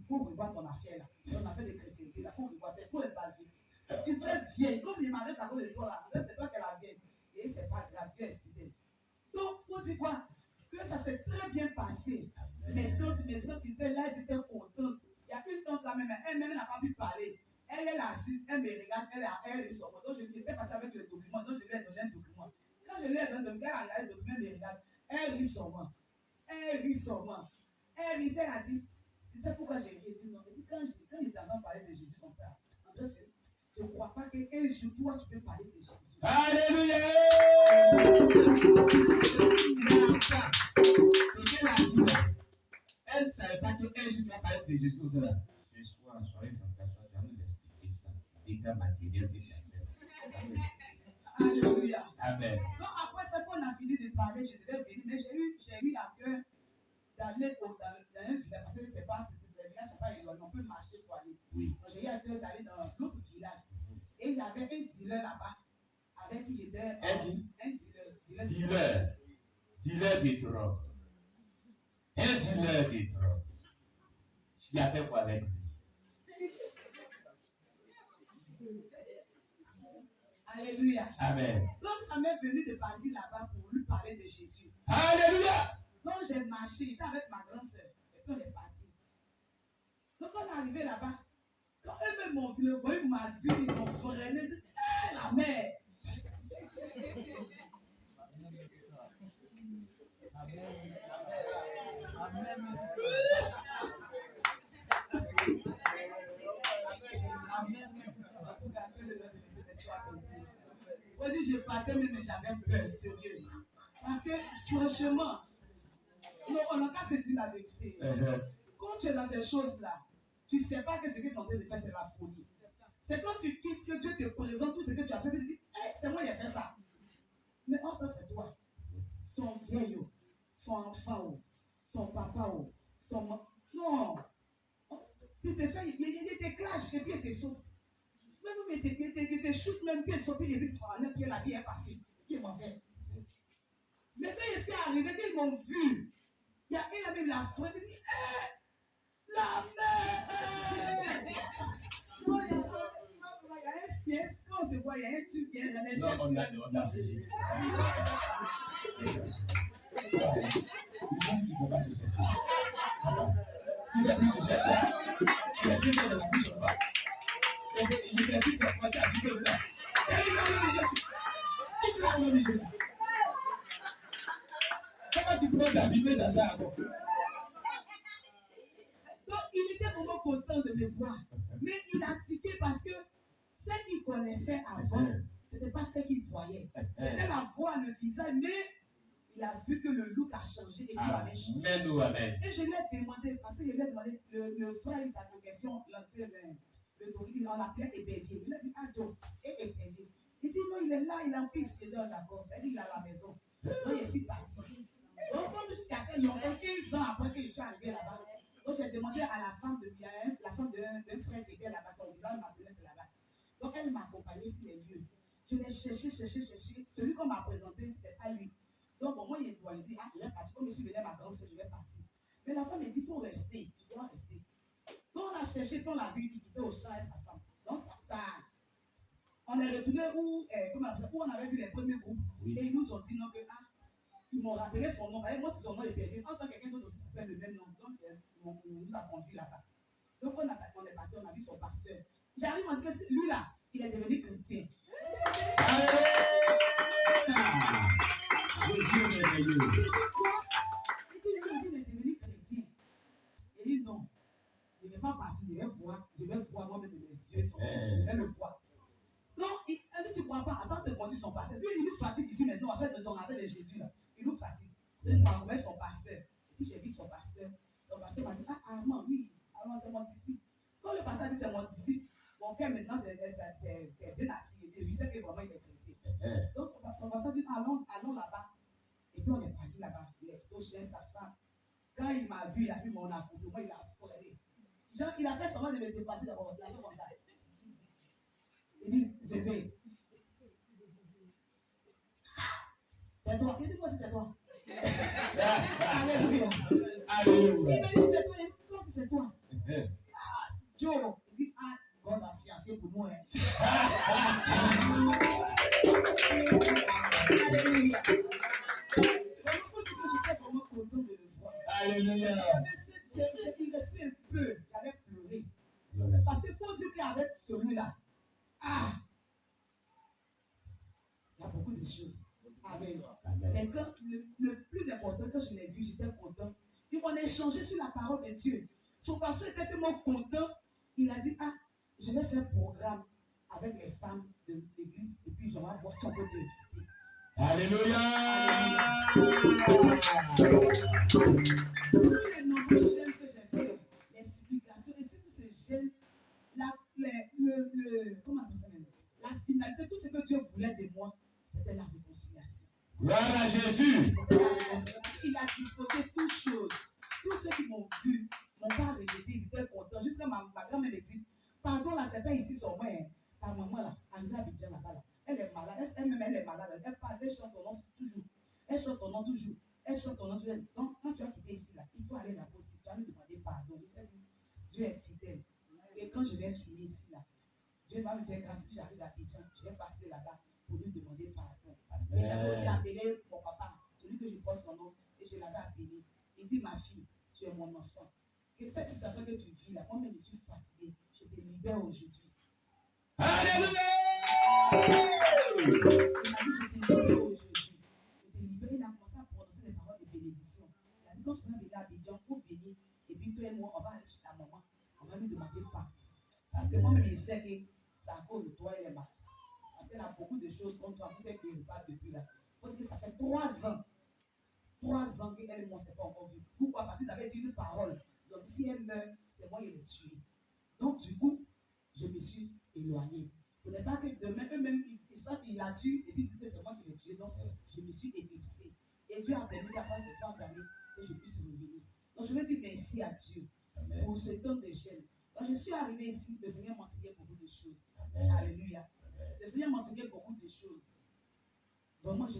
faut revoir ton affaire là. Ton affaire de chrétienté là, faut revoir, c'est trop exagéré. Tu fais vieille, comme il m'avait parlé de toi là, c'est toi qui es la vieille. Et c'est pas grave, Dieu est fidèle. Donc, pour dire quoi? Que ça s'est très bien passé. Mes tantes qui étaient là, elles étaient contentes. Il y a une tante là même, elle-même n'a pas pu parler. Elle est assise, elle me regarde, elle est sur moi. Donc, je lui ai parti avec le document, donc je lui ai donné un document. Quand je lui ai donné un document, elle a regardé le document, elle me regarde. Elle rit sur moi. Elle rit sur moi. Elle rit, elle a dit, tu sais pourquoi j'ai ri? Elle dit non. Elle dit, quand il t'entend parler de Jésus comme ça, en fait, je ne crois pas qu'un jour, toi, tu peux parler de Jésus. Alléluia! Elle ne savait pas qu'un jour, tu vas parler de Jésus comme ça. Ce soir, soirée sans cachot, tu vas nous expliquer ça. Dégâts matériels que tu as fait. Alléluia. Amen. Donc, après ça, quand on a fini de parler, je devais venir, mais j'ai eu à cœur d'aller dans un village, parce que c'est pas, les villages ne sont pas éloignés, on peut marcher pour aller. Oui. Donc, j'ai eu à cœur d'aller dans l'autre village. Et j'avais un dealer là-bas, avec qui j'étais. Un dealer. Dealer de drogue. Un dealer de drogue. Tu as fait quoi avec lui? Alléluia. Amen. Donc, ça m'est venu de partir là-bas pour lui parler de Jésus. Alléluia. Donc, j'ai marché, il était avec ma grande soeur, et puis on est parti. Donc, on est arrivé là-bas. Quand eux-mêmes m'ont vu, ils m'ont vu, ils ont freiné, ils ont dit, hé, la mère! On dit, je partais, mais j'avais peur, sérieux. Parce que, franchement, on n'a qu'à se dire la vérité. Quand tu es dans ces choses-là, tu ne sais pas que ce que tu es en train de faire, c'est la folie. C'est quand tu quittes que Dieu te présente tout ce que tu as fait, et tu dis, hey, c'est moi qui ai fait ça. Mais entre c'est toi. Son vieil, son enfant, son papa, son... Non. Tu te fais, il te clash et puis il te saute. Même il te shoot même puis il saute et puis la vie est passée. Il est mauvais. Mais quand il s'est arrivé, quand ils m'ont vu, il a même la frère, il dit, hé, la mère! Non, il y a un sieste, quand on se voit, il y a un truc, il y a des gestes. On a fait Jésus. Ici, tu ne peux pas se chercher. Tu fais plus ce geste là. Tu as plus ça dans la bouche en bas. Je t'ai dit, tu as commencé à vivre là. Et il a dit Jésus. Il a dit Jésus. Comment tu commences à vivre dans ça encore? Donc, il était vraiment content de me voir. Mais il a tiqué parce que ce qu'il connaissait avant, ce n'était pas ce qu'il voyait. C'était la voix, le visage, mais il a vu que le look a changé et qu'il avait changé. Amen. Et je lui ai demandé, parce que je lui ai demandé, le frère, il s'avait question, lancer le touriste, on l'appelait épervier. Il a dit, ah, Joe, et épervier. Il dit, non, il est là, il est en piste, il est d'accord. C'est-à-dire, il est à la maison. Donc, il est parti. Donc, comme jusqu'à 15 ans après que je suis arrivé là-bas, donc j'ai demandé à la femme d'un frère qui était là-bas, son visage m'appelait, c'est là-bas. Donc, elle m'a accompagné sur les lieux. Je l'ai cherché. Celui qu'on m'a présenté, c'était pas lui. Donc, moi, il dit, ah, il est parti. Comme je suis venu à ma grande soeur, je vais partir. Mais la femme m'a dit, il faut rester. Tu dois rester. Donc, on a cherché, on l'a vu, il quittait au champ et sa femme. Donc, ça on est retourné où on avait vu les premiers groupes. Oui. Et ils nous ont dit, non, que, ils m'ont rappelé son nom. Moi, c'est son nom est perdu. En tant que quelqu'un d'autre aussi s'appelle le même nom. Donc, on nous a conduit là-bas. Donc, on est parti, on a vu son pasteur. J'arrive à dire que lui là, il est devenu chrétien. Jésus est merveilleux. Il dit, il est devenu chrétien. Il dit, non, il ne vais pas partir, je vais voir moi-même de mes yeux, je vais le voir. Donc, il dit, tu ne crois pas, attends de conduire son pasteur. Il nous fatigue ici maintenant, en fait, on appelle de Jésus là. Il nous fatigue. Il m'a remis son pasteur. Et puis j'ai vu son pasteur. Son pasteur m'a dit, Armand, oui, Armand, c'est mon disciple. Quand le pasteur dit c'est mon disciple, mon cœur maintenant c'est bien assis. Il sait que vraiment il est chrétien. Donc son pasteur dit, allons là-bas. Et puis on est parti là-bas. Il est plutôt cher, sa femme. Quand il m'a vu, il a vu mon accoutrement, il a frôlé. Genre, il a fait seulement de me dépasser d'abord. Il a fait comme ça. Il dit, Zézé. C'est toi. Il dit, moi aussi c'est toi. Alléluia. Il me dit, c'est toi. Toi aussi c'est toi. Joe, il dit, ah, God a science pour moi. Alléluia. Il faut dire que j'étais vraiment content de le voir. Alléluia. Il restait un peu, j'avais pleuré. Parce qu'il faut dire qu'avec celui-là, il y a beaucoup de choses. Amen. Mais quand le plus important, quand je l'ai vu, j'étais content. Et on a échangé sur la parole de Dieu. Son pasteur était tellement content, il a dit, je vais faire un programme avec les femmes de l'église et puis je vais voir si on peut te inviter. Alléluia. Tous les nombreux jeûnes que j'ai fait, les supplications, et surtout ce jeûne, comment on appelle ça même? La finalité, tout ce que Dieu voulait de moi, c'était la réconciliation. Gloire à Jésus. Il a disposé toutes choses. Tous ceux qui m'ont vu m'ont pas rejeté, ils étaient contents. Jusqu'à ma grand-mère me dit, pardon là, c'est pas ici son mère. Ta maman là, André Abidjan là-bas là, elle est malade, elle-même elle est malade. Elle parle, elle chante ton nom toujours. Elle chante ton nom toujours. Elle chante ton nom toujours. Donc quand tu as quitté ici là, il faut aller là-bas aussi. Tu vas lui demander pardon. Il va dire, Dieu est fidèle. Et quand je vais finir ici là, Dieu va me faire grâce si j'arrive à Abidjan, je vais passer là-bas pour lui demander pardon. Et j'avais aussi appelé mon papa, celui que je porte son nom, et je l'avais appelé. Il dit, ma fille, tu es mon enfant. Et cette situation que tu vis là, moi-même je suis fatigué. Je te libère aujourd'hui. Alléluia. Il m'a dit, je te libère aujourd'hui. Je te libère. Il a commencé à prononcer des paroles de bénédiction. Il a dit, quand tu vas venir à Abidjan, il faut venir. Et puis toi et moi, on va aller chez ta maman. On va lui demander pardon. Parce que moi-même, je sais que c'est à cause de toi et les malades. Parce qu'elle a beaucoup de choses contre toi. Vous savez qu'elle ne parle depuis là. Il faut dire que ça fait 3 ans. 3 ans qu'elle et moi, c'est pas encore vu. Pourquoi? Parce qu'ils avaient dit une parole. Donc, si elle meurt, c'est moi qui l'ai tuée. Donc, du coup, je me suis éloigné. Ce n'est pas que demain, eux-mêmes, ils savent qu'il la tue et puis ils disent que c'est moi qui l'ai tué. Donc, je me suis éclipsé. Et Dieu a permis qu'après ces 3 années, que je puisse revenir. Donc, je veux dire merci à Dieu pour ce temps de gêne. Quand je suis arrivé ici, le Seigneur m'enseignait beaucoup de choses. Alléluia. Le Seigneur m'enseignait beaucoup de choses. Vraiment, tout ce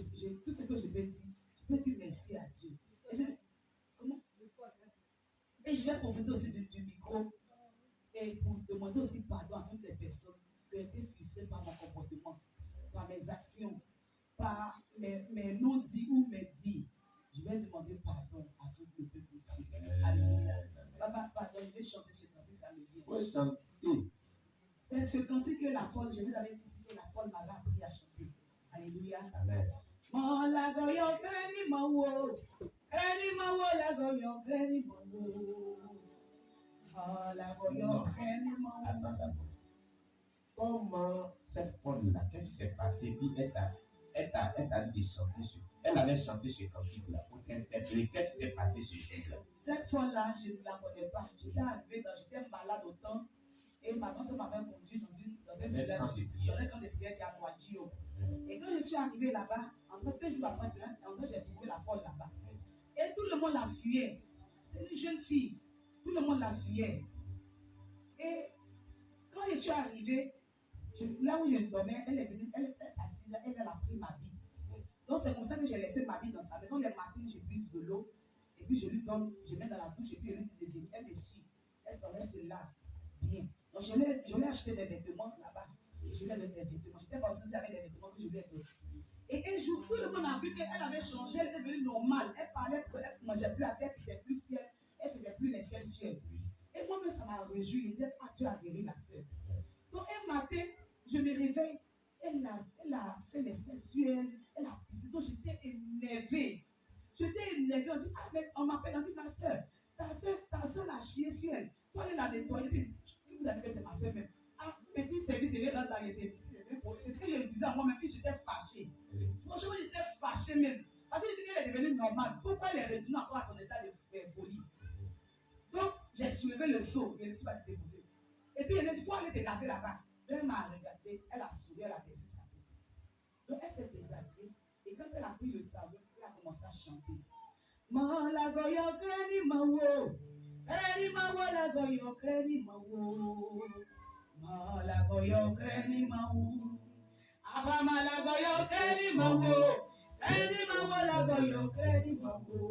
que je peux dire, je peux dire merci à Dieu. Et je vais profiter aussi du micro et pour demander aussi pardon à toutes les personnes qui ont été frustrées par mon comportement, par mes actions, par mes non-dits ou mes dits. Je vais demander pardon à tout le peuple de Dieu. Alléluia. Pardon, je vais chanter ce cantique, ça me vient. Faut chanter. C'est ce cantique que la folle, je vous avais dit ici que la folle m'avait appris à chanter. Alléluia. Amen. Mon lagoyo kreni mawo lagoyo kreni mawo. Oh lagoyo kreni mawo. Comment cette folle-là, qu'est-ce qui s'est passé? Puis elle t'a dit de chanter sur. Elle avait chanté ce cantique-là pour t'interpréter. Qu'est-ce qui s'est passé ce jour-là? Cette folle-là, je ne la connais pas. J'étais malade au temps. Et ma soeur m'avait conduit dans un village, dans un camp de prière qui est à Noadjio. Et quand je suis arrivé là-bas, en fait, 2 jours après cela, j'ai trouvé la folle là-bas. Et tout le monde la fuyait. C'était une jeune fille. Tout le monde la fuyait. Et quand je suis arrivé, là où je dormais, elle est venue, elle s'assise là, elle a pris ma bille. Donc c'est comme ça que j'ai laissé ma bille dans sa main. Donc les matins, je puise de l'eau. Et puis je lui donne, je mets dans la douche et puis je lui dis de venir. Elle me suit. Elle s'en laisse là. Bien. Donc je lui ai acheté des vêtements là-bas. Et je lui ai donné des vêtements. J'étais pas sûre avec des vêtements que je lui ai donnés. Et un jour, tout le monde a vu qu'elle avait changé, elle était devenue normale. Elle parlait, elle ne mangeait plus la tête, elle faisait plus ciel, elle faisait plus les sensuels. Et moi-même, ça m'a réjoui. Je disais, tu as guéri la soeur. Donc un matin, je me réveille, elle a fait les sensuels, elle a pissé. Donc j'étais énervée. On dit, mais on m'appelle, on dit, ma soeur, ta soeur l'a chié sur elle. Il faut aller la nettoyer. Puis vous avez dit que c'est ma soeur même. Petit service, elle est là dans les services. C'est ce que je me disais à moi-même, puis j'étais fâchée. Franchement, j'étais fâchée même. Parce que je dis qu'elle est devenue normale. Pourquoi elle est retenue encore à son état de folie? Donc, j'ai soulevé le seau, je ne me suis pas déposée. Et puis, elle a dit, il faut aller te laver là-bas. Elle m'a regardé, elle a souri, elle a baissé sa tête. Donc, elle s'est déshabillée. Et quand elle a pris le savon, elle a commencé à chanter. Ma la goyo kreni mawo. Kreni mawo la goyo kreni mawo. Ma la goyo kreni mawo. Abama la goyo kreni mawo. Kreni mawo la goyo kreni mawo.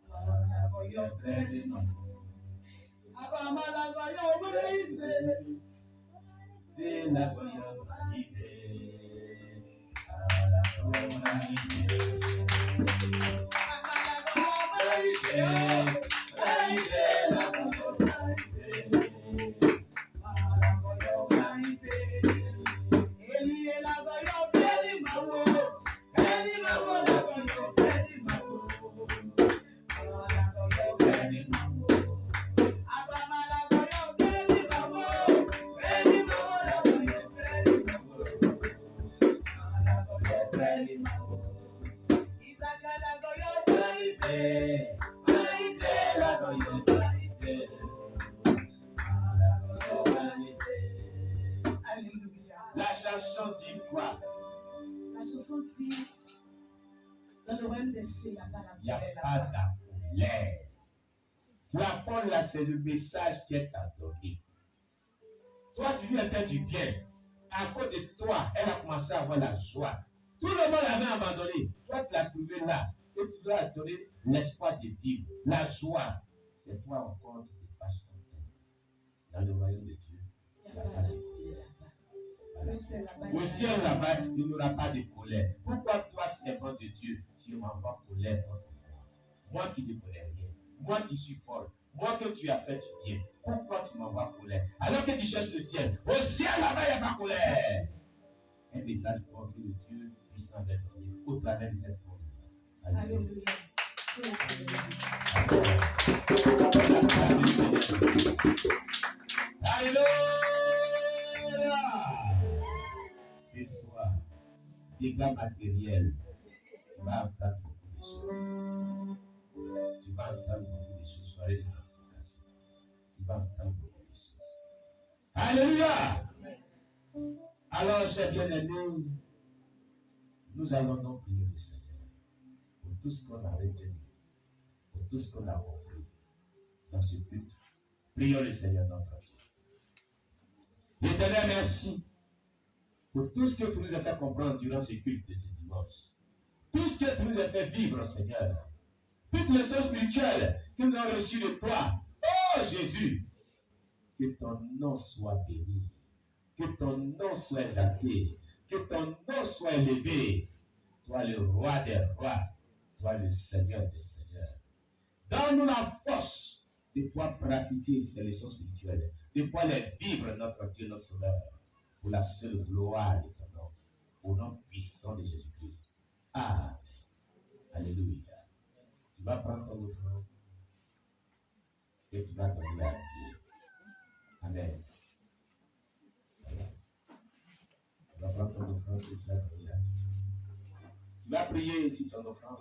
Ma la goyo kreni mawo. La chanson dit quoi? La chanson dit, dans le royaume des cieux, il n'y a pas la colère. La folle là, c'est le message qu'elle t'a donné. Toi, tu lui as fait du bien. À cause de toi, elle a commencé à avoir la joie. Tout le monde l'avait abandonné. Toi, tu l'as trouvé là. Et tu lui as donné l'espoir de vivre, la joie. C'est toi encore qui te fâches contre elle. Dans le royaume de Dieu, il n'y a pas de colère là-bas. Au ciel là-bas, il n'y aura pas de colère. Pourquoi toi, servant de Dieu, tu m'envoies colère contre moi? Moi qui ne connais rien. Moi qui suis folle. Moi que tu as fait du bien. Pourquoi tu m'envoies colère? Alors que tu cherches le ciel. Au ciel là-bas, il n'y a pas de colère. Un message fort que le Dieu puissant avait donné au travers de cette forme. Alléluia. Alléluia. Ce soir, dégâts matériels, tu vas entendre beaucoup de choses. Tu vas entendre beaucoup de choses. Soirée de sanctification. Tu vas entendre beaucoup de choses. Alléluia. Alors, chers bien-aimés, nous allons donc prier le Seigneur pour tout ce qu'on a retenu, pour tout ce qu'on a compris dans ce culte. Prions le Seigneur notre Dieu. Éternel, merci pour tout ce que tu nous as fait comprendre durant ce culte de ce dimanche. Tout ce que tu nous as fait vivre, Seigneur. Toutes les choses spirituelles que nous avons reçues de toi. Oh Jésus, que ton nom soit béni. Que ton nom soit exalté. Que ton nom soit élevé. Toi le roi des rois. Toi le Seigneur des seigneurs. Donne-nous la force de pouvoir pratiquer ces leçons spirituelles. De pouvoir les vivre, notre Dieu, notre Sauveur. Pour la seule gloire de ton nom. Au nom puissant de Jésus-Christ. Amen. Alléluia. Tu vas prendre ton offrande et tu vas donner à Dieu. Amen. Tu vas prendre ton offrande et tu vas donner à Dieu. Tu vas prier ici ton offrande.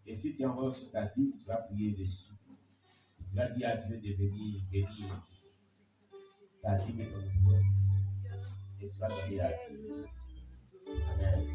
Et si tu envoies sur ta dîme, tu vas prier dessus. Et tu vas dire à Dieu de venir bénir ta dîme et ton offrande. Et tu vas donner à Dieu. Amen.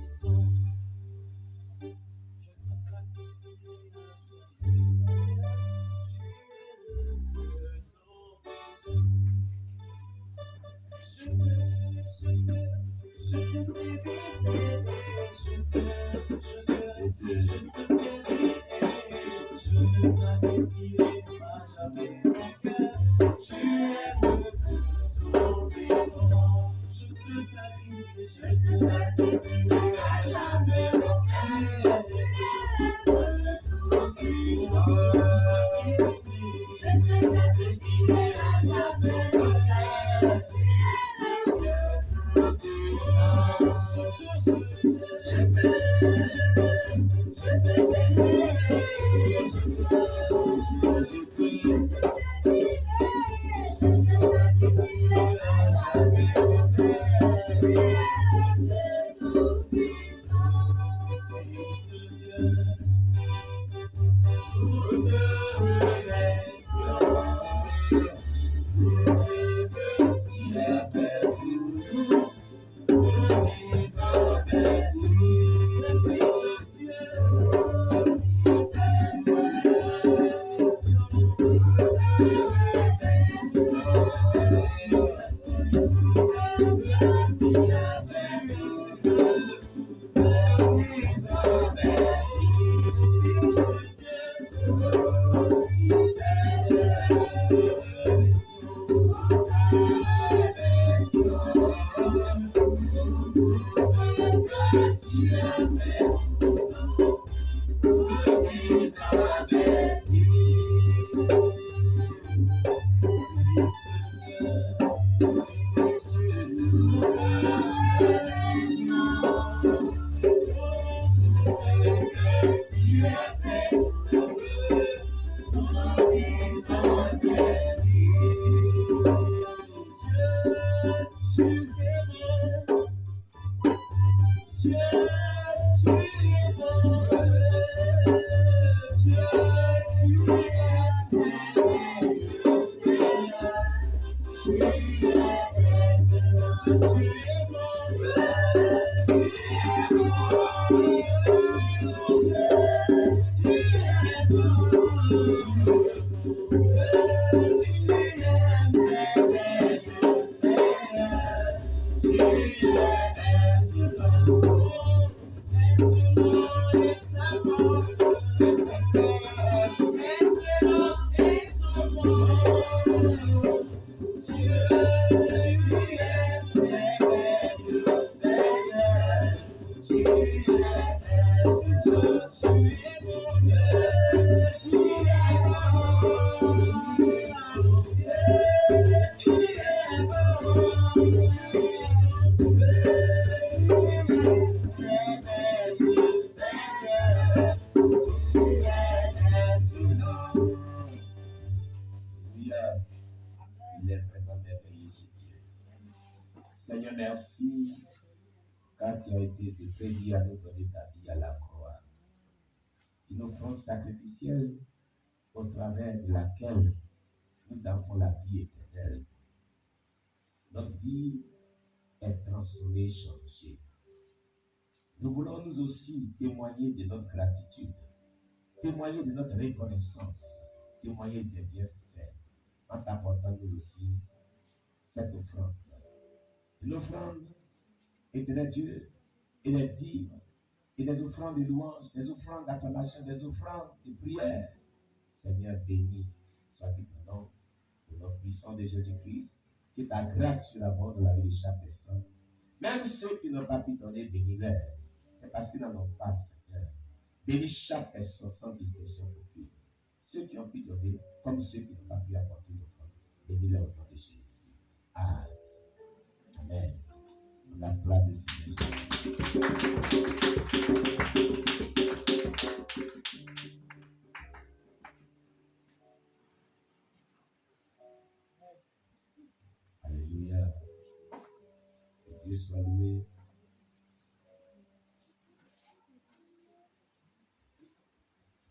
Il est vraiment merveilleux ce Dieu. Seigneur, merci quand tu as été de prédire à nous donner ta vie à la croix. Une offrande sacrificielle au travers de laquelle nous avons la vie éternelle. Notre vie est transformée, changée. Nous voulons nous aussi témoigner de notre gratitude, témoigner de notre reconnaissance, témoigner des bienfaits en t'apportant nous aussi cette offrande. Une offrande, éternel Dieu, et les dîmes, et des offrandes de louanges, des offrandes d'acclamation, des offrandes de prière. Seigneur, béni soit-il ton nom, au nom puissant de Jésus-Christ, que ta grâce sur la mort de la vie de chaque personne. Même ceux qui n'ont pas pu donner, bénis-les. C'est parce qu'ils n'en ont pas, Seigneur. Bénis chaque personne sans distinction aucune. Ceux qui ont pu donner, comme ceux qui n'ont pas pu apporter l'offrande. Bénis-les au nom de Jésus. Amen. On acclame le Seigneur. Alléluia. Que Dieu soit loué.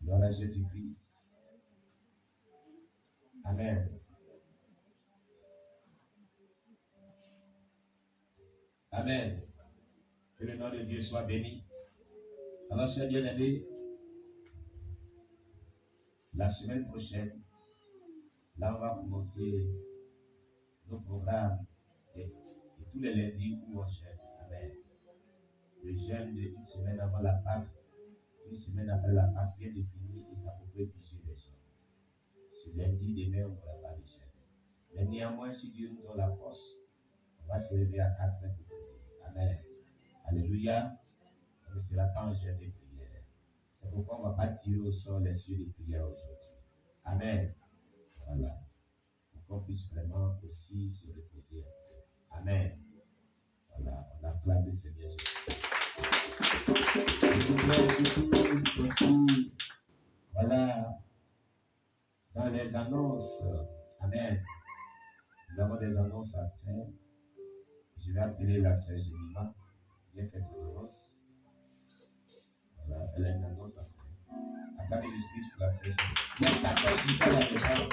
Gloire à Jésus-Christ. Amen. Amen. Que le nom de Dieu soit béni. Alors, chers bien-aimés, la semaine prochaine, là, on va commencer nos programmes et tous les lundis où on jeûne. Amen. Le jeûne d'une semaine avant la Pâque, une semaine après la Pâque bien définie et ça pourrait plusieurs les gens. Ce lundi, demain, on n'aura pas de jeûne. Mais néanmoins, si Dieu nous donne la force, on va se lever à 4 heures pour prier. Amen. Alléluia. On ne sera pas en jeûne de prière. C'est pourquoi on ne va pas tirer au sort les cieux de prière aujourd'hui. Amen. Voilà. Pour qu'on puisse vraiment aussi se reposer. Amen. Voilà. On acclame le Seigneur Jésus. Je aussi, voilà, dans les annonces. Amen. Nous avons des annonces à faire. Je vais appeler la sœur Jemima. Viens faire ton annonce. Voilà, elle a une annonce à faire. Acclamez Jésus-Christ pour la sœur Jemima. Il y a 14 gigas là-dedans.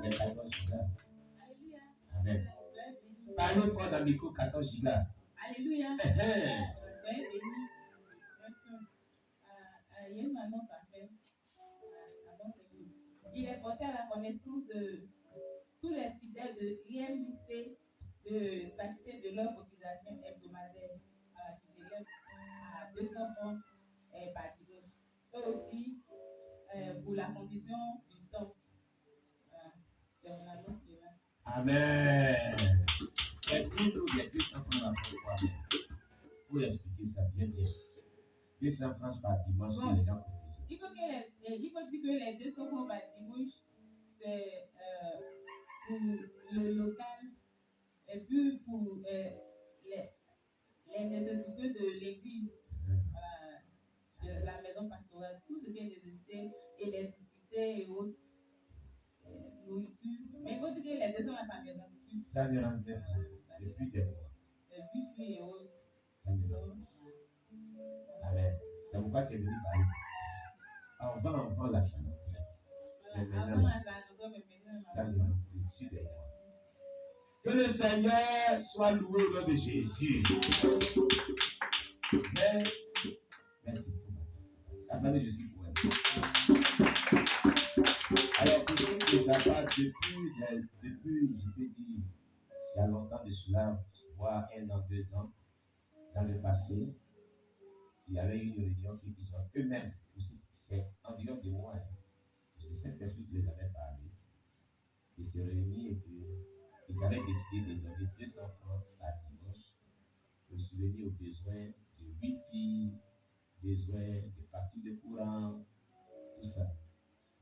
Il y a 14 gigas. Amen. Parlez fort dans le micro, 14 gigas. Alléluia. Soyez bénis. Il y a une annonce à faire. Il est porté à la connaissance de tous les fidèles de l'IMJC de s'acquitter de leur cotisation hebdomadaire qui s'élève à 200 francs par dimanche. Et aussi pour la construction du temple. C'est mon annonce qui est là. Amen. Et dis-nous les 200 francs là pourquoi? Pour expliquer ça bien. 200 francs par dimanche que les gens cotisent. Il faut dire que les 200 francs par dimanche, c'est pour le local et puis pour les nécessités de l'église, de la maison pastorale, tout ce qui est nécessité, électricité et autres, nourriture. Mais il faut dire que les 200 là, ça ne rentre plus. Ça ne rentre plus depuis des mois. Buffet et autres. Ça ne rentre plus. Amen. C'est pourquoi tu es venu parler. On vend la salade. Avant la salade, mais maintenant. Ça ne rentre plus. Que le Seigneur soit loué au nom de Jésus. Amen. Merci. Attendez, je suis pour elle. Alors, pour ceux qui ne savent pas, depuis, je peux dire, il y a longtemps de cela, voire 1 an, 2 ans, dans le passé, il y avait une réunion qui ils ont eux-mêmes, c'est en dehors de moi, le Saint-Esprit qui les avait parlé. Ils se réunis et ils avaient décidé de donner 200 francs à dimanche pour subvenir aux besoins de Wi-Fi, besoins de factures de courant, tout ça.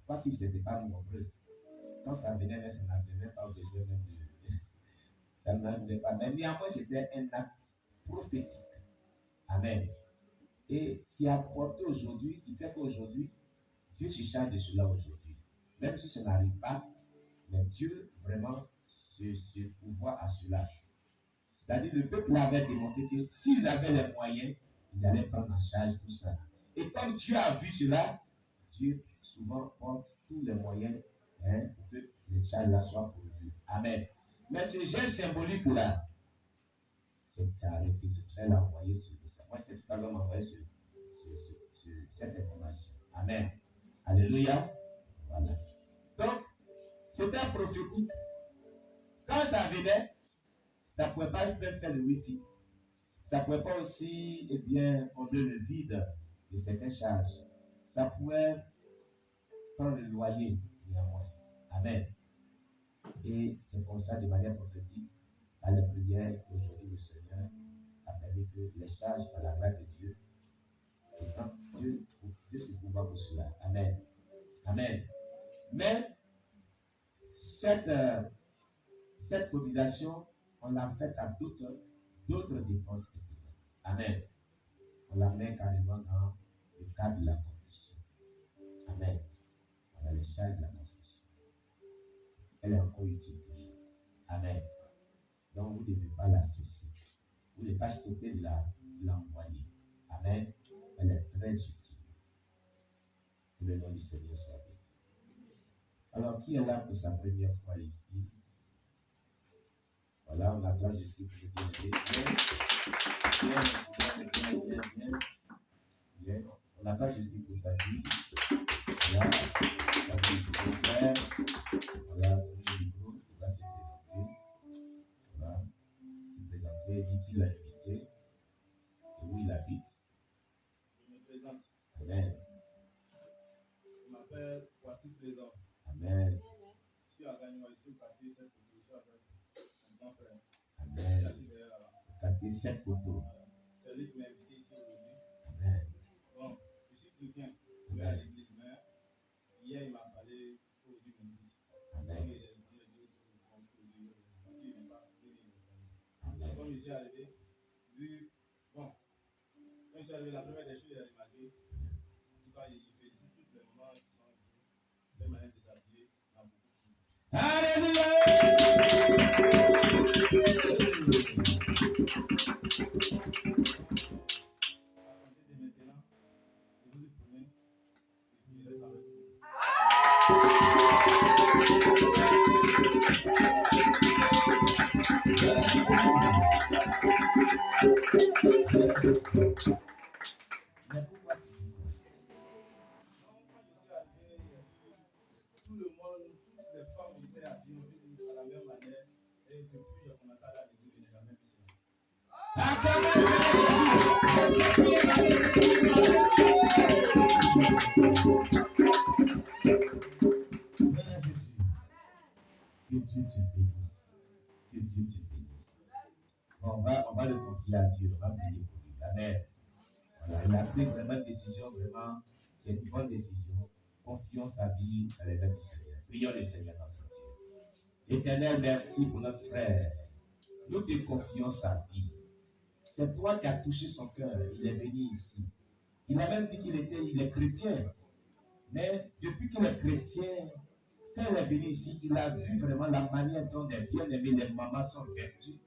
Quoi qu'ils n'étaient pas nombreux. Quand ça venait, ça n'avait même pas besoin même de. Ça n'arrivait pas. Mais néanmoins, c'était un acte prophétique. Amen. Et qui a porté aujourd'hui, qui fait qu'aujourd'hui, Dieu se charge de cela aujourd'hui. Même si ça n'arrive pas, mais Dieu vraiment se pourvoit à cela. C'est-à-dire, le peuple avait démontré que s'ils avaient les moyens, ils allaient prendre en charge tout ça. Et comme Dieu a vu cela, Dieu souvent porte tous les moyens pour que les charges-là soient pourvues. Amen. Mais ce geste symbolique là, c'est arrêté. C'est pour ça qu'il a envoyé ça. Moi, c'est tout à l'heure envoyé cette information. Amen. Alléluia. Voilà. Donc, c'était prophétique. Quand ça venait, ça ne pouvait pas faire le Wi-Fi. Ça ne pouvait pas aussi, combler le vide de certaines charges. Ça pouvait prendre le loyer, néanmoins. Amen. Et c'est comme ça, de manière prophétique, à la prière, qu'aujourd'hui le Seigneur a permis que les charges, par la grâce de Dieu, et quand Dieu se pourvoit pour cela. Amen. Amen. Mais cette cotisation, on l'a faite à d'autres dépenses. Amen. On la met carrément dans le cadre de la construction. Amen. On a les charges de la construction. Elle est encore utile toujours. Amen. Donc, vous ne devez pas la cesser. Vous ne devez pas stopper de l'envoyer. Amen. Elle est très utile. Que le nom du Seigneur soit béni. Alors, qui est là pour sa première fois ici? Voilà, on acclame Jésus pour le bien. On acclame Jésus pour sa vie. Voilà, la Jésus pour le frère. Voilà, le micro, il va se présenter. Voilà, se présenter, dit qui l'a invité et où il habite. Je me présente. Amen. Je m'appelle Voici Présent. Amen. Je suis à Gagnon, je suis au quartier 7 je suis avec mon grand frère. Amen. Je suis derrière là-bas. Quartier 7 poteaux. C'est lui qui m'a invité ici aujourd'hui. Amen. Bon, je suis chrétien. Je vais à l'église, mais hier il m'a parlé aujourd'hui mon but. Amen. Comme je suis arrivé, quand je suis arrivé, la première des choses, il a remarqué, en tout cas, il félicite toutes les mamans qui sont ici, les manières de s'habiller, il y a beaucoup de filles. Alléluia. À compter de maintenant, je vous le promets, et puis je reste avec vous. Mais pourquoi tu dis ça? Non, quand je suis arrivé, tout le monde, toutes les femmes étaient habillées à la même manière, et depuis j'ai commencé à aller à l'église, je n'ai jamais vu cela. Merci Jésus. Que Dieu te bénisse. Que Dieu te bénisse. Bon, on va le confier à Dieu. On va prier pour lui. Amen. Voilà, il a pris vraiment une décision, vraiment, qui est une bonne décision. Confions sa vie à la main du Seigneur. Prions le Seigneur notre Dieu. Éternel, merci pour notre frère. Nous te confions sa vie. C'est toi qui as touché son cœur. Il est venu ici. Il a même dit qu'il est chrétien. Mais depuis qu'il est chrétien, quand il est venu ici, il a vu vraiment la manière dont les bien-aimés, les mamans sont vertues.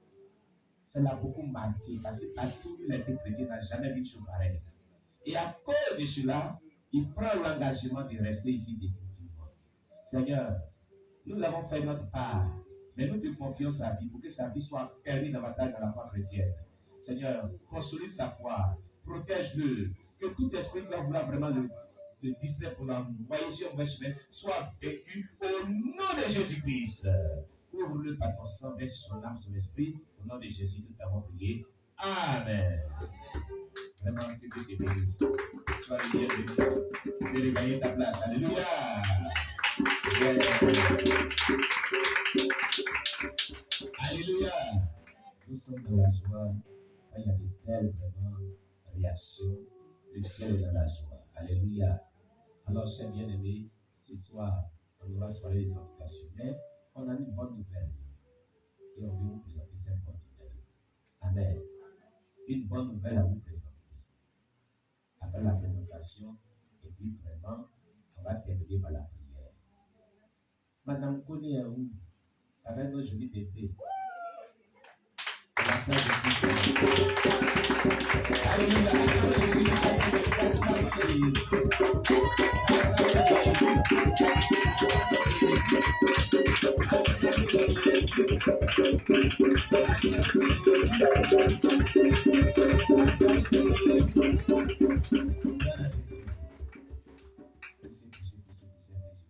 Ça l'a beaucoup marqué parce qu'à tout il a été chrétien, n'a jamais vu de chose pareille. Et à cause de cela, il prend l'engagement de rester ici définitivement. Seigneur, nous avons fait notre part, Mais nous te confions sa vie pour que sa vie soit fermée davantage dans la foi chrétienne. Seigneur, consolide sa foi, protège-le, que tout esprit qui va vouloir vraiment le distraire pour l'envoyer sur un vrai chemin soit vécu au nom de Jésus-Christ. Ouvre-le par ton sang, verse son âme, son esprit. Au nom de Jésus, nous t'avons prié. Amen. Vraiment, que Dieu te bénisse. Sois le bienvenu. Tu peux regagner ta place. Alléluia. Alléluia. Nous sommes dans la joie. Quand il y a de telles vraiment réactions, le ciel est dans la joie. Alléluia. Alors, chers bien-aimés, ce soir, on aura soirée de sanctification. Mais on a une bonne nouvelle. Et on veut vous présenter cette bonne nouvelle. Amen. Une bonne nouvelle à vous présenter. Après la présentation, et puis vraiment, on va terminer par la prière. Madame connaît où? Avec nos jolis bébés. Alléluia.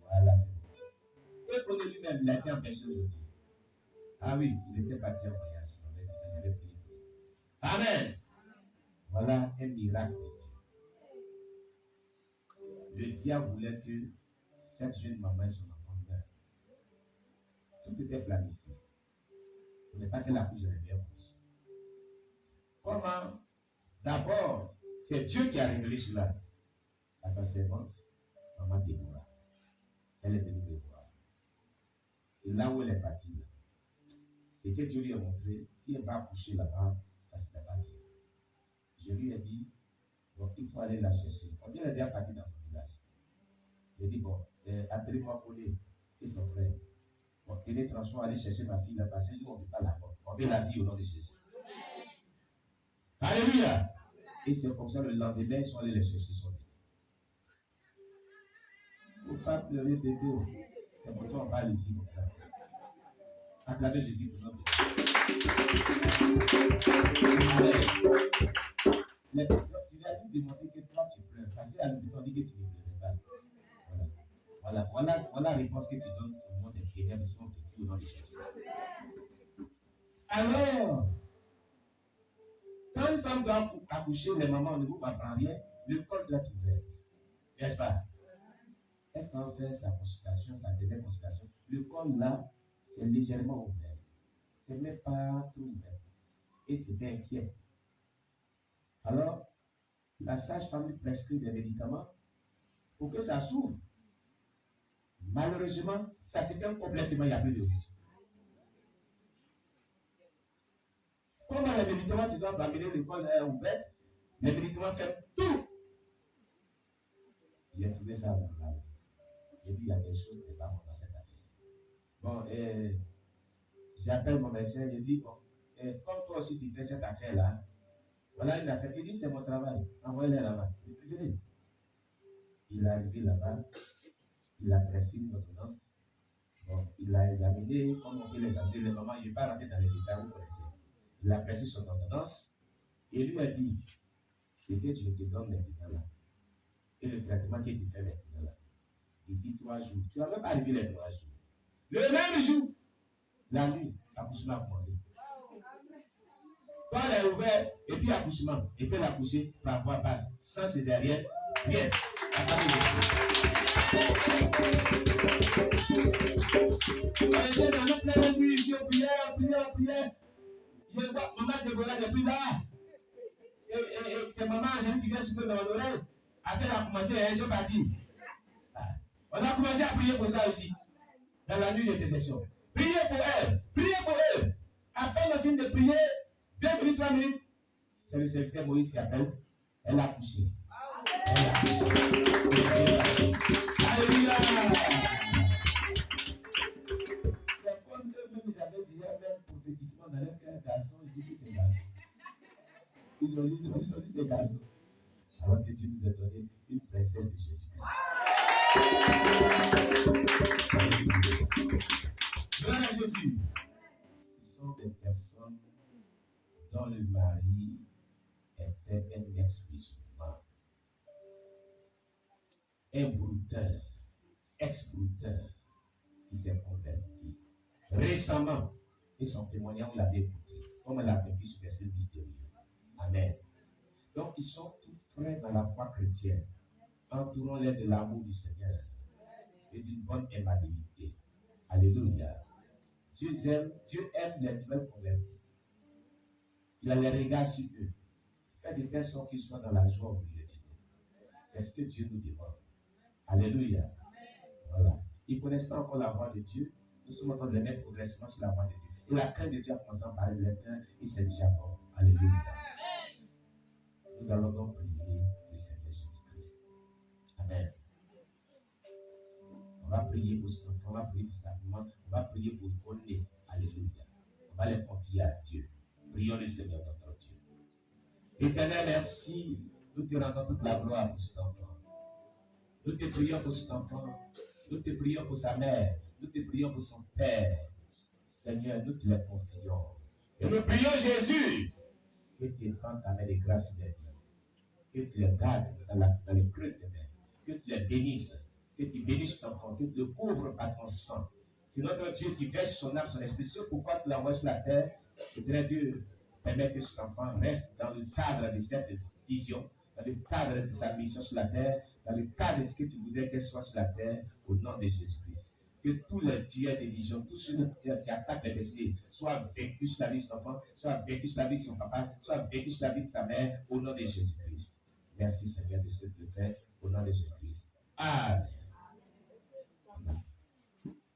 Voilà, c'est bon. Et pour lui-même, il a été empêché aujourd'hui. Ah oui, il était parti en voyage. On avait prié. Amen. Voilà un miracle de Dieu. Le diable voulait que cette jeune maman et son enfant meurent. Tout était planifié. Ce n'est pas que la couche de bien cause. Comment? D'abord, c'est Dieu qui a révélé cela à sa servante, maman Déborah. Elle est venue me voir. Et là où elle est partie, c'est que Dieu lui a montré, si elle va accoucher là-bas, ça ne serait pas bien. Je lui ai dit, bon, il faut aller la chercher. On dit qu'elle est déjà partie dans son village. Il a dit, bon, appelez-moi Paulé et son frère. Bon, tenez transport, aller chercher ma fille là, parce que nous, on ne veut pas la mort. On veut la vie au nom de Jésus. Alléluia. Et c'est comme ça, le lendemain, ils sont allés les chercher son bébé. Il ne faut pas pleurer, bébé. C'est pour toi, on parle ici comme ça. Acclamez Jésus pour notre Dieu. Tu lui as dit démontrer que toi, tu pleures. Parce qu'à l'hôpital, on dit que tu ne pleurais pas. Voilà la réponse que tu donnes au nom des prières qui sont vécues au nom de Jésus. Alors, quand une femme doit accoucher, les mamans ne vous apprennent rien, le col doit être ouvert. N'est-ce pas? Elle s'en fait sa consultation, sa dernière consultation. Le col là, c'est légèrement ouvert. Ce n'est pas trop ouvert. Et c'était inquiet. Alors, la sage-femme lui prescrit des médicaments pour que ça s'ouvre. Malheureusement, ça s'est fait complètement, il n'y a plus de route. Comment les médicaments, tu dois amener le col ouvert, les médicaments font tout. Il a trouvé ça là. Et puis il y a des choses qui ne sont pas bonnes dans cette affaire. Bon, j'appelle mon médecin, je dis, bon, comme toi aussi tu fais cette affaire-là, voilà une affaire. Il dit, c'est mon travail, envoyez-les là-bas. Je dis, venez. Il est arrivé là-bas, il a prescrit une ordonnance. Bon, il l'a examiné, comme on peut l'examiner, les mamans, je ne vais pas rentrer dans les détails, vous connaissez. Il a prescrit son ordonnance et lui a dit, c'est que je te donne maintenant là. Et le traitement que tu fais maintenant là. D'ici 3 jours, tu n'as même pas arrivé les 3 jours. Le même jour, la nuit, l'accouchement a commencé. Quand elle est ouverte, et puis l'accouchement, et puis l'accoucher par voie basse, sans césarienne, rien. On était dans le plein de nuit, on priait. Je vois maman Déborah depuis là. Et c'est maman Angélique qui vient souffler dans mon oreille. Après, elle a commencé, elle est partie. On a commencé à prier pour ça aussi. Dans la nuit d'intercession. Priez pour elle. Après le film de prier, 2 minutes, 3 minutes, c'est le serviteur Moïse qui appelle. Elle a couché. Alléluia. Comme eux-mêmes, ils avaient dit, même prophétiquement, dans leur cœur, garçon, ils disent que c'est garçon. Ils ont dit c'est garçon. Alors que Dieu nous a donné une princesse de Jésus-Christ. Gloire à Jésus. personne dont le mari était un ex-musulman, un brouteur, ex-brouteur qui s'est converti. Récemment, et son témoignage, on l'avait écouté, comme elle a vécu cet esprit mystérieux. Amen. Donc, ils sont tous frères dans la foi chrétienne. Entourons-les de l'amour du Seigneur et d'une bonne aimabilité. Alléluia. Dieu aime les nouvelles convertis. Il a les regards sur eux. Faites de telle sorte qu'ils soient dans la joie au milieu de nous. C'est ce que Dieu nous demande. Alléluia. Voilà. Ils ne connaissent pas encore la voix de Dieu. Nous sommes en train de les mettre progressivement sur la voix de Dieu. Et la crainte de Dieu a commencé à parler de l'éternel, il s'est déjà mort. Alléluia. Nous allons donc prier le Seigneur Jésus-Christ. Amen. On va prier pour son enfant, on va prier pour sa maman, on va prier pour René. Alléluia. On va les confier à Dieu. Prions le Seigneur notre Dieu. Éternel, merci. Nous te rendons toute la gloire pour cet enfant. Nous te prions pour cet enfant. Nous te prions pour sa mère. Nous te prions pour son père. Seigneur, nous te les confions. Et nous prions Jésus que tu étends ta main de grâce sur les vies. Que tu les gardes dans les creux de tes mains. Que tu les bénisses. Que tu bénisses ton enfant. Que tu le couvres par ton sang. Que notre Dieu qui verse son âme, son esprit, c'est pourquoi tu l'envoies sur la terre. Et très Dieu permet que cet enfant reste dans le cadre de cette vision, dans le cadre de sa mission sur la terre, dans le cadre de ce que tu voudrais qu'elle soit sur la terre, au nom de Jésus-Christ. Que tous les dieux de vision, tous ceux qui attaquent les destinées, soient vécus sur la vie de son enfant, soient vécus sur la vie de son papa, soient vécus sur la vie de sa mère, au nom de Jésus-Christ. Merci Seigneur de ce que tu fais, au nom de Jésus-Christ. Amen.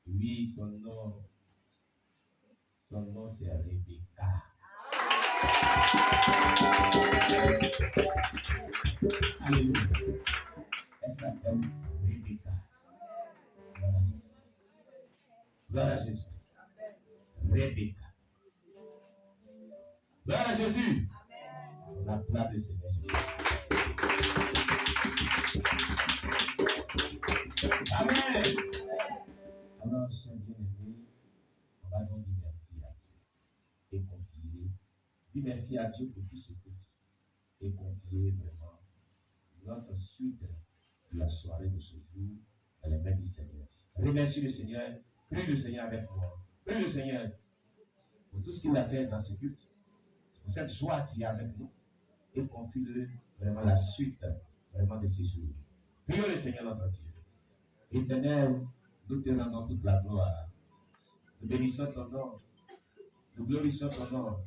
Oui, son nom c'est Rebecca. Alléluia. Elle s'appelle Rebecca. Gloire à Jésus. Gloire à Jésus. Rebecca. Gloire à Jésus. On acclame le Seigneur Jésus. Amen. Alors, chers bien-aimés, on va donc dire merci à Dieu et confier. Dis merci à Dieu pour tout ce que tu et confier vraiment notre suite de la soirée de ce jour dans les mains du Seigneur. Remercie le Seigneur, prie le Seigneur avec moi. Prie le Seigneur pour tout ce qu'il a fait dans ce culte, pour cette joie qu'il y a avec nous et confie-le vraiment la suite vraiment de ces jours. Prions le Seigneur notre Dieu. Éternel, nous te rendons toute la gloire. Nous bénissons ton nom. Nous glorifions ton nom.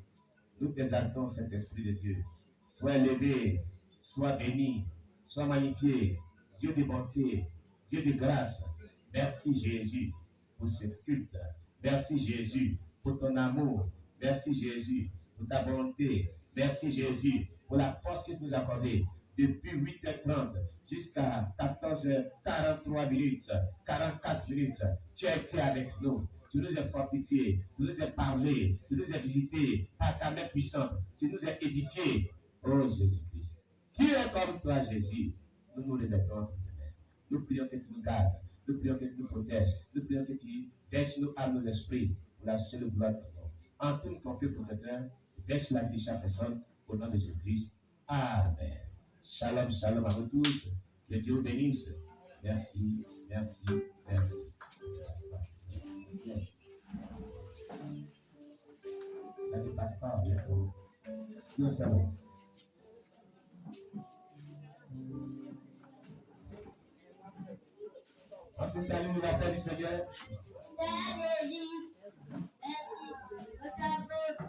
Nous t'exaltons, Saint-Esprit de Dieu. Sois élevé, sois béni, sois magnifié. Dieu de bonté, Dieu de grâce. Merci Jésus pour ce culte. Merci Jésus pour ton amour. Merci Jésus pour ta bonté. Merci Jésus pour la force que tu nous as accordée. Depuis 8h30 jusqu'à 14h43 minutes, 44 minutes, tu as été avec nous. Tu nous as fortifiés, tu nous as parlé, tu nous as visités par ta main puissante, tu nous as édifiés. Oh Jésus-Christ, qui est comme toi Jésus? Nous nous remettons entre tes mains. Nous prions que tu nous gardes, nous prions que tu nous protèges, nous prions que tu verses nos âmes, nos esprits pour la seule gloire de ton nom. En tout ton feu protecteur, verse la vie de chaque personne au nom de Jésus-Christ. Amen. Shalom, shalom à vous tous. Que Dieu vous bénisse. Merci, merci, merci. Ça ne passe pas, bien sûr. Nous savons. On se salue, nous l'appelle du Seigneur.